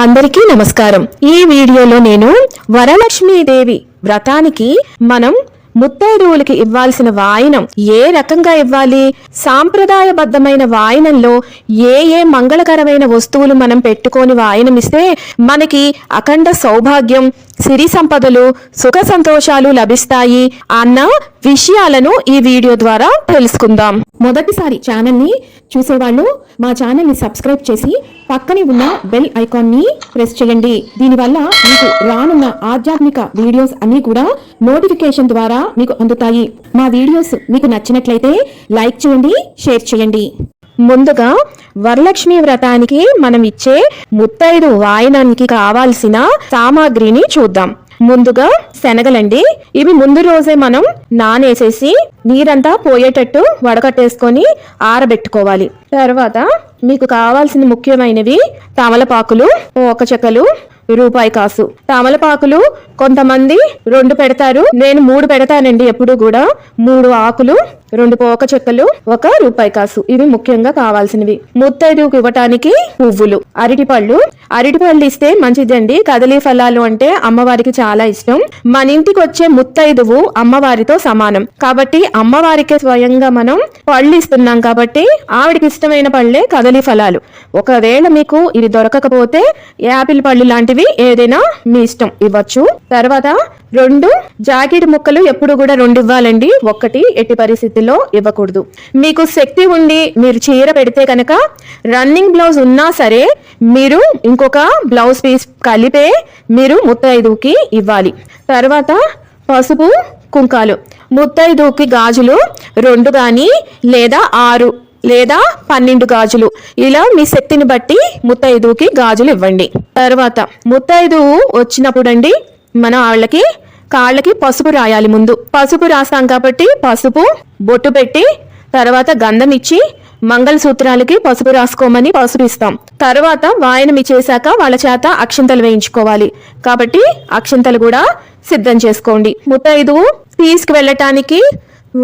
అందరికీ నమస్కారం। ఈ వీడియోలో నేను వరలక్ష్మీదేవి వ్రతానికి మనం ముత్తైదువులకి ఇవ్వాల్సిన వాయనం ఏ రకంగా ఇవ్వాలి, సాంప్రదాయబద్ధమైన వాయనంలో ఏ మంగళకరమైన వస్తువులు మనం పెట్టుకొని వాయనం ఇస్తే మనకి అఖండ సౌభాగ్యం, సిరి సంపదలు, సుఖ సంతోషాలు లభిస్తాయి అన్న విషయాలను ఈ వీడియో ద్వారా తెలుసుకుందాం। మొదటిసారి ఛానల్ ని చూసేవాళ్ళు మా ఛానల్ ని సబ్స్క్రైబ్ చేసి పక్కనే ఉన్న బెల్ ఐకాన్ ని ప్రెస్ చేయండి। దీనివల్ల మీకు రానున్న ఆధ్యాత్మిక వీడియోస్ అన్ని కూడా నోటిఫికేషన్ ద్వారా మీకు అందుతాయి। మా వీడియోస్ మీకు నచ్చినట్లయితే లైక్ చేయండి, షేర్ చేయండి। ముందుగా వరలక్ష్మి వ్రతానికి మనం ఇచ్చే ముత్తైదు వాయనానికి కావాల్సిన సామాగ్రిని చూద్దాం। ముందుగా శనగలండి, ఇవి ముందు రోజే మనం నానేసేసి నీరంతా పోయేటట్టు వడకట్టేసుకొని ఆరబెట్టుకోవాలి। తర్వాత మీకు కావాల్సిన ముఖ్యమైనవి తమలపాకులు, ఒక చెక్కలు, రూపాయి కాసు। తమలపాకులు కొంతమంది 2 పెడతారు, నేను 3 పెడతానండి। ఎప్పుడు కూడా 3 ఆకులు, 2 పోక చెక్కలు, 1 రూపాయి కాసు, ఇవి ముఖ్యంగా కావాల్సినవి। ముత్తైదువుకు ఇవ్వటానికి పువ్వులు, అరటిపళ్ళు ఇస్తే మంచిదండి। కదలీ ఫలాలు అంటే అమ్మవారికి చాలా ఇష్టం। మన ఇంటికి వచ్చే ముత్తైదువు అమ్మవారితో సమానం కాబట్టి అమ్మవారికి స్వయంగా మనం పళ్ళు ఇస్తున్నాం కాబట్టి ఆవిడికి ఇష్టమైన పళ్ళే కదలీ ఫలాలు। ఒకవేళ మీకు ఇది దొరకకపోతే యాపిల్ పళ్ళు లాంటివి ఏదైనా మీ ఇష్టం ఇవ్వచ్చు। తర్వాత 2 జాకెట్ ముక్కలు, ఎప్పుడు కూడా 2 ఇవ్వాలండి, 1 ఎట్టి పరిస్థితుల్లో ఇవ్వకూడదు। మీకు శక్తి ఉండి మీరు చీర పెడితే కనుక రన్నింగ్ బ్లౌజ్ ఉన్నా సరే మీరు ఇంకొక బ్లౌజ్ పీస్ కలిపే మీరు ముత్తైదువుకి ఇవ్వాలి। తర్వాత పసుపు కుంకాలు, ముత్తైదువుకి గాజులు 2 గాని లేదా 6 లేదా 12 గాజులు, ఇలా మీ శక్తిని బట్టి ముత్తైదువుకి గాజులు ఇవ్వండి। తర్వాత ముత్తైదువు వచ్చినప్పుడు అండి మనం వాళ్ళకి కాళ్ళకి పసుపు రాయాలి। ముందు పసుపు రాస్తాం కాబట్టి పసుపు బొట్టు పెట్టి తర్వాత గంధం ఇచ్చి మంగళసూత్రాలకి పసుపు రాసుకోమని పసుపు ఇస్తాం। తర్వాత వాయనం ఇచ్చేసాక వాళ్ళ చేత అక్షింతలు వేయించుకోవాలి కాబట్టి అక్షింతలు కూడా సిద్ధం చేసుకోండి। ముత్తైదువు తీసుకు వెళ్ళటానికి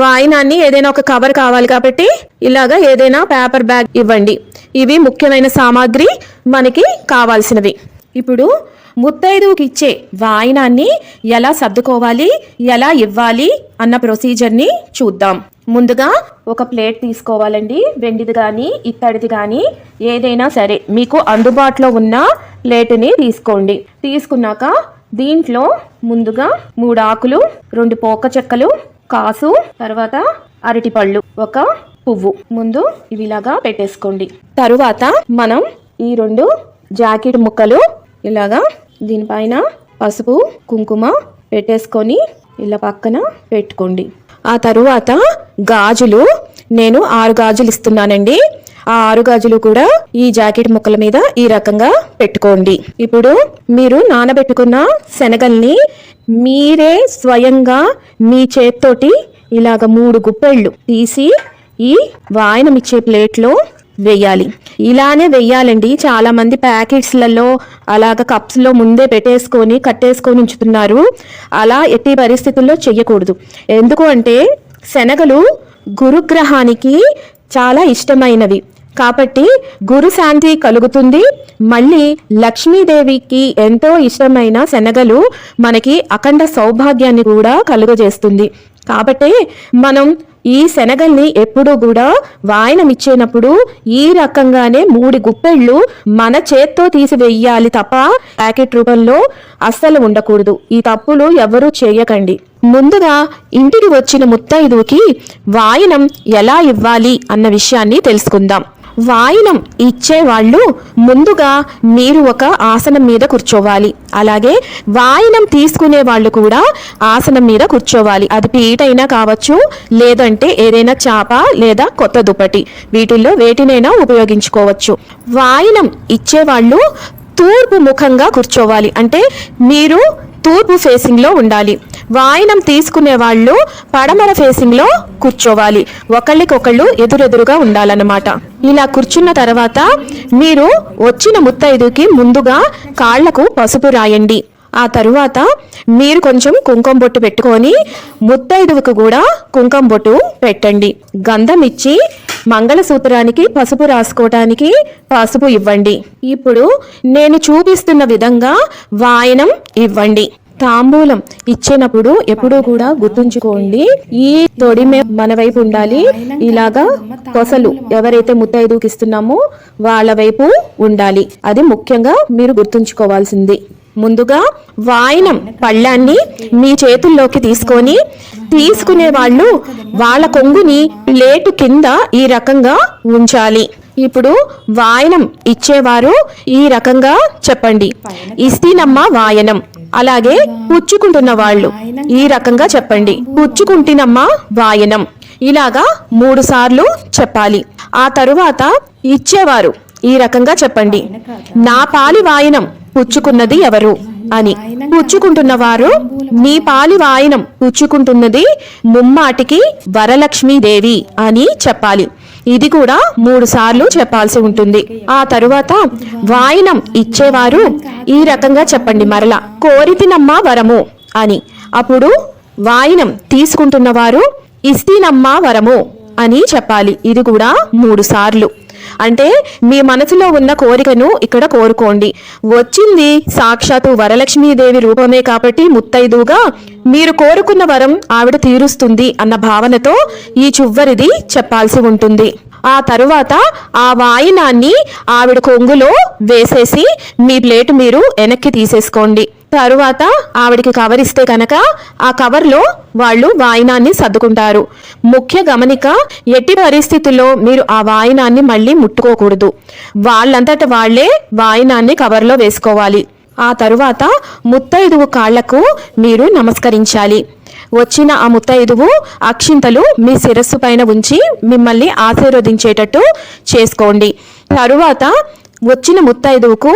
వాయనాన్ని ఏదైనా ఒక కవర్ కావాలి కాబట్టి ఇలాగా ఏదైనా పేపర్ బ్యాగ్ ఇవ్వండి। ఇవి ముఖ్యమైన సామాగ్రి మనకి కావాల్సినవి। ఇప్పుడు ముత్తైదువుకి ఇచ్చే వాయనాన్ని ఎలా సర్దుకోవాలి, ఎలా ఇవ్వాలి అన్న ప్రొసీజర్ని చూద్దాం। ముందుగా ఒక ప్లేట్ తీసుకోవాలండి, వెండిది కానీ ఇత్తడిది కానీ ఏదైనా సరే మీకు అందుబాటులో ఉన్న ప్లేటుని తీసుకోండి। తీసుకున్నాక దీంట్లో ముందుగా 3 ఆకులు, 2 పోక చెక్కలు, కాసు, తర్వాత అరటిపళ్ళు, 1 పువ్వు ముందు ఇవిలాగా పెట్టేసుకోండి। తరువాత మనం ఈ 2 జాకెట్ ముక్కలు ఇలాగా దీనిపైన పసుపు కుంకుమ పెట్టేసుకొని ఇలా పక్కన పెట్టుకోండి। ఆ తరువాత గాజులు, నేను 6 గాజులు ఇస్తున్నానండి, ఆ 6 గాజులు కూడా ఈ జాకెట్ ముక్కల మీద ఈ రకంగా పెట్టుకోండి। ఇప్పుడు మీరు నానబెట్టుకున్న శనగల్ని మీరే స్వయంగా మీ చేత్తోటి ఇలాగ 3 గుప్పెళ్ళు తీసి ఈ వాయనం ఇచ్చే ప్లేట్లో వేయాలి। ఇలానే వెయ్యాలండి, చాలా మంది ప్యాకెట్స్లలో అలాగ కప్స్లో ముందే పెట్టేసుకొని కట్టేసుకొని ఉంచుతున్నారు, అలా ఎట్టి పరిస్థితుల్లో చెయ్యకూడదు। ఎందుకు అంటే శనగలు గురుగ్రహానికి చాలా ఇష్టమైనవి కాబట్టి గురు శాంతి కలుగుతుంది। మళ్ళీ లక్ష్మీదేవికి ఎంతో ఇష్టమైన శనగలు మనకి అఖండ సౌభాగ్యాన్ని కూడా కలుగజేస్తుంది కాబట్టి మనం ఈ శనగల్ని ఎప్పుడూ కూడా వాయనం ఇచ్చేటప్పుడు ఈ రకంగానే 3 గుప్పెళ్ళు మన చేత్తో తీసి వెయ్యాలి తప్ప ప్యాకెట్ రూపంలో అస్సలు ఉండకూడదు। ఈ తప్పులు ఎవరూ చేయకండి। ముందుగా ఇంటికి వచ్చిన ముత్తైదువుకి వాయనం ఎలా ఇవ్వాలి అన్న విషయాన్ని తెలుసుకుందాం। వాయనం ఇచ్చే వాళ్ళు ముందుగా మీరు ఒక ఆసనం మీద కూర్చోవాలి, అలాగే వాయనం తీసుకునే వాళ్ళు కూడా ఆసనం మీద కూర్చోవాలి। అది పీటైనా కావచ్చు, లేదంటే ఏదైనా చాప లేదా కొత్త దుప్పటి, వీటిల్లో వేటినైనా ఉపయోగించుకోవచ్చు। వాయనం ఇచ్చేవాళ్ళు తూర్పు ముఖంగా కూర్చోవాలి, అంటే మీరు తూర్పు ఫేసింగ్ లో ఉండాలి। వాయనం తీసుకునే వాళ్ళు పడమర ఫేసింగ్ లో కూర్చోవాలి, ఒకళ్ళకొకళ్ళు ఎదురెదురుగా ఉండాలన్నమాట। ఇలా కూర్చున్న తర్వాత మీరు వచ్చిన ముత్తైదుకి ముందుగా కాళ్లకు పసుపు రాయండి। ఆ తరువాత మీరు కొంచెం కుంకుమ బొట్టు పెట్టుకొని ముత్తైదువుకు కూడా కుంకుమ బొట్టు పెట్టండి। గంధం ఇచ్చి మంగళసూత్రానికి పసుపు రాసుకోవటానికి పసుపు ఇవ్వండి. ఇప్పుడు నేను చూపిస్తున్న విధంగా వాయనం ఇవ్వండి. తాంబూలం ఇచ్చినప్పుడు ఎప్పుడూ కూడా గుర్తుంచుకోండి, ఈ తొడిమే మన వైపు ఉండాలి. ఇలాగా కొసలు ఎవరైతే ముత్తైదువుకి ఇస్తున్నామో వాళ్ళ వైపు ఉండాలి. అది ముఖ్యంగా మీరు గుర్తుంచుకోవాల్సింది. ముందుగా వాయనం పళ్ళాన్ని మీ చేతుల్లోకి తీసుకునే వాళ్ళు వాళ్ళ కొంగుని ప్లేటు కింద ఈ రకంగా ఉంచాలి. ఇప్పుడు వాయనం ఇచ్చేవారు ఈ రకంగా చెప్పండి, ఇస్తీనమ్మ వాయనం. అలాగే పుచ్చుకుంటున్న వాళ్ళు ఈ రకంగా చెప్పండి, పుచ్చుకుంటినమ్మ వాయనం. ఇలాగా 3 సార్లు చెప్పాలి. ఆ తరువాత ఇచ్చేవారు ఈ రకంగా చెప్పండి, నా పాలి వాయనం పుచ్చుకున్నది ఎవరు అని. పుచ్చుకుంటున్న వారు నీ పాలి వాయనం పుచ్చుకుంటున్నది ముమ్మాటికి వరలక్ష్మీదేవి అని చెప్పాలి. ఇది కూడా 3 సార్లు చెప్పాల్సి ఉంటుంది. ఆ తరువాత వాయనం ఇచ్చేవారు ఈ రకంగా చెప్పండి, మరలా కోరితినమ్మ వరము అని. అప్పుడు వాయనం తీసుకుంటున్న వారు ఇస్తీనమ్మ వరము అని చెప్పాలి. ఇది కూడా 3 సార్లు. అంటే మీ మనసులో ఉన్న కోరికను ఇక్కడ కోరుకోండి. వచ్చింది సాక్షాత్తు వరలక్ష్మీదేవి రూపమే కాబట్టి ముత్తైదువుగా మీరు కోరుకున్న వరం ఆవిడ తీరుస్తుంది అన్న భావనతో ఈ చివరిది చెప్పాల్సి ఉంటుంది. ఆ తరువాత ఆ వాయనాన్ని ఆవిడ కొంగులో వేసేసి మీ ప్లేటు మీరు వెనక్కి తీసేసుకోండి. తరువాత ఆవిడికి కవర్ ఇస్తే కనుక ఆ కవర్లో వాళ్ళు వాయనాన్ని సర్దుకుంటారు. ముఖ్య గమనిక, ఎట్టి పరిస్థితుల్లో మీరు ఆ వాయనాన్ని మళ్ళీ ముట్టుకోకూడదు. వాళ్ళంతట వాళ్లే వాయనాన్ని కవర్లో వేసుకోవాలి. ఆ తరువాత ముత్తైదువు కాళ్లకు మీరు నమస్కరించాలి. వచ్చిన ఆ ముత్తైదువు అక్షింతలు మీ శిరస్సు పైన ఉంచి మిమ్మల్ని ఆశీర్వదించేటట్టు చేసుకోండి. తరువాత వచ్చిన ముత్తైదువుకు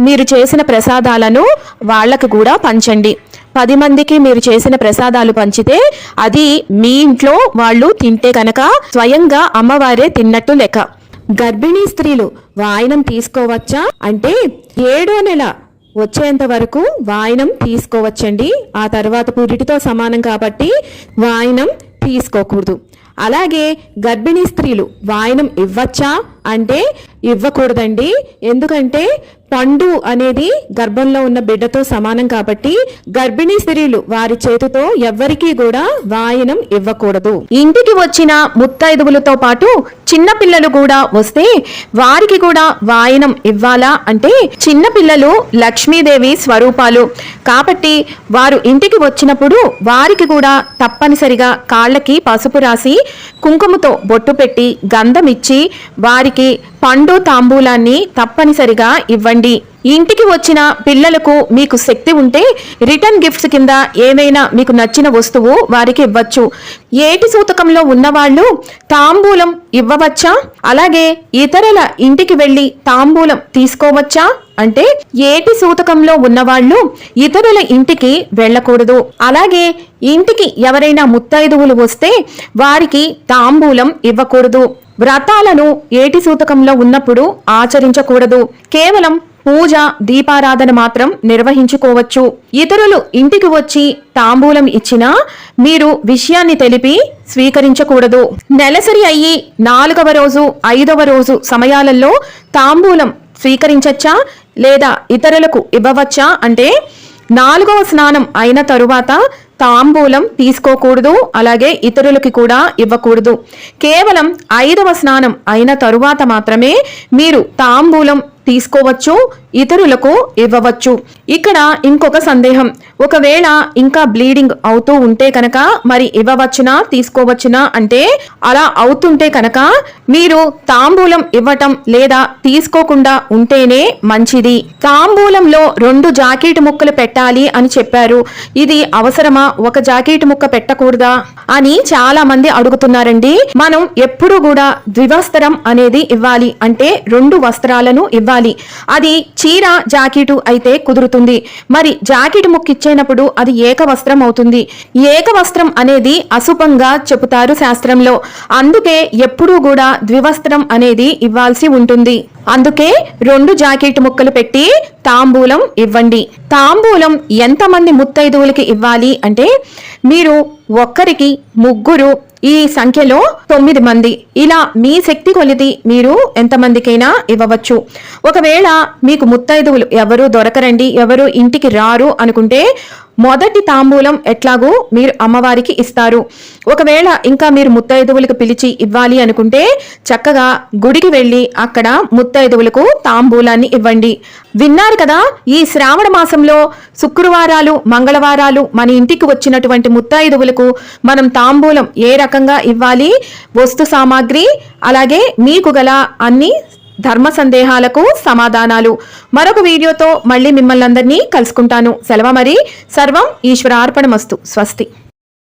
మీరు చేసిన ప్రసాదాలను వాళ్ళకు కూడా పంచండి. 10 మందికి మీరు చేసిన ప్రసాదాలు పంచితే అది మీ ఇంట్లో వాళ్ళు తింటే కనుక స్వయంగా అమ్మవారే తిన్నట్టు లెక్క. గర్భిణీ స్త్రీలు వాయనం తీసుకోవచ్చా అంటే 7వ నెల వచ్చేంత వరకు వాయనం తీసుకోవచ్చండి. ఆ తర్వాత పురిటితో సమానం కాబట్టి వాయనం తీసుకోకూడదు. అలాగే గర్భిణీ స్త్రీలు వాయనం ఇవ్వచ్చా అంటే ఇవ్వకూడదండి. ఎందుకంటే పండు అనేది గర్భంలో ఉన్న బిడ్డతో సమానం కాబట్టి గర్భిణీ స్త్రీలు వారి చేతితో ఎవ్వరికీ కూడా వాయనం ఇవ్వకూడదు. ఇంటికి వచ్చిన ముత్తైదువులతో పాటు చిన్న పిల్లలు కూడా వస్తే వారికి కూడా వాయనం ఇవ్వాలా అంటే చిన్నపిల్లలు లక్ష్మీదేవి స్వరూపాలు కాబట్టి వారు ఇంటికి వచ్చినప్పుడు వారికి కూడా తప్పనిసరిగా కాళ్ళకి పసుపు రాసి కుంకుమతో బొట్టు పెట్టి గంధం ఇచ్చి వారికి పండు తాంబూలాన్ని తప్పనిసరిగా ఇవ్వండి. ఇంటికి వచ్చిన పిల్లలకు మీకు శక్తి ఉంటే రిటర్న్ గిఫ్ట్స్ కింద ఏమైనా మీకు నచ్చిన వస్తువు వారికి ఇవ్వచ్చు. ఏటి సూతకంలో ఉన్నవాళ్ళు తాంబూలం ఇవ్వవచ్చా? అలాగే ఇతరుల ఇంటికి వెళ్ళి తాంబూలం తీసుకోవచ్చా అంటే ఏటి సూతకంలో ఉన్నవాళ్ళు ఇతరుల ఇంటికి వెళ్ళకూడదు. అలాగే ఇంటికి ఎవరైనా ముత్తైదువులు వస్తే వారికి తాంబూలం ఇవ్వకూడదు. వ్రతాలను ఏటి సూతకంలో ఉన్నప్పుడు ఆచరించకూడదు. కేవలం పూజ దీపారాధన మాత్రం నిర్వహించుకోవచ్చు. ఇతరులు ఇంటికి వచ్చి తాంబూలం ఇచ్చినా మీరు విషయాన్ని తెలిపి స్వీకరించకూడదు. నెలసరి అయ్యి 4వ రోజు 5వ రోజు సమయాలలో తాంబూలం స్వీకరించచ్చా లేదా ఇతరులకు ఇవ్వవచ్చా అంటే 4వ స్నానం అయిన తరువాత తాంబూలం తీసుకోకూడదు. అలాగే ఇతరులకి కూడా ఇవ్వకూడదు. కేవలం 5వ స్నానం అయిన తరువాత మాత్రమే మీరు తాంబూలం తీసుకోవచ్చు, ఇతరులకు ఇవ్వవచ్చు. ఇక్కడ ఇంకొక సందేహం, ఒకవేళ ఇంకా బ్లీడింగ్ అవుతూ ఉంటే కనుక మరి ఇవ్వవచ్చునా తీసుకోవచ్చునా అంటే అలా అవుతుంటే కనుక మీరు తాంబూలం ఇవ్వటం లేదా తీసుకోకుండా ఉంటేనే మంచిది. తాంబూలంలో 2 జాకెట్ ముక్కలు పెట్టాలి అని చెప్పారు. ఇది అవసరమా? ఒక జాకెట్ ముక్క పెట్టకూడదా అని చాలా మంది అడుగుతున్నారండి. మనం ఎప్పుడు కూడా ద్వివస్త్రం అనేది ఇవ్వాలి, అంటే 2 వస్త్రాలను ఇవ్వాలి. అది చీర జాకెట్ అయితే కుదురుతుంది. మరి జాకెట్ ముక్క ఇచ్చేటప్పుడు అది ఏక వస్త్రం అవుతుంది. ఏక వస్త్రం అనేది అశుభంగా చెబుతారు శాస్త్రంలో. అందుకే ఎప్పుడూ కూడా ద్వివస్త్రం అనేది ఇవ్వాల్సి ఉంటుంది. అందుకే 2 జాకెట్ ముక్కలు పెట్టి తాంబూలం ఇవ్వండి. తాంబూలం ఎంతమంది ముత్తైదువులకి ఇవ్వాలి అంటే మీరు ఒక్కరికి, ముగ్గురు, ఈ సంఖ్యలో 9 మంది, ఇలా మీ శక్తి కొలిది మీరు ఎంతమందికైనా ఇవ్వవచ్చు. ఒకవేళ మీకు ముత్తైదువులు ఎవరు దొరకరండి, ఎవరు ఇంటికి రారు అనుకుంటే మొదటి తాంబూలం ఎట్లాగూ మీరు అమ్మవారికి ఇస్తారు. ఒకవేళ ఇంకా మీరు ముత్తైదువులకు పిలిచి ఇవ్వాలి అనుకుంటే చక్కగా గుడికి వెళ్ళి అక్కడ ముత్తైదువులకు తాంబూలాన్ని ఇవ్వండి. విన్నారు కదా, ఈ శ్రావణ మాసంలో శుక్రవారాలు, మంగళవారాలు మన ఇంటికి వచ్చినటువంటి ముత్తైదువులకు మనం తాంబూలం ఏ రకంగా ఇవ్వాలి, వస్తు సామాగ్రి, అలాగే మీకు గల అన్ని ధర్మ సందేహాలకు సమాధానాలు మరొక వీడియోతో మళ్ళీ మిమ్మల్ని అందరినీ కలుసుకుంటాను. సెలవు మరి. సర్వం ఈశ్వరార్పణమస్తు. స్వస్తి.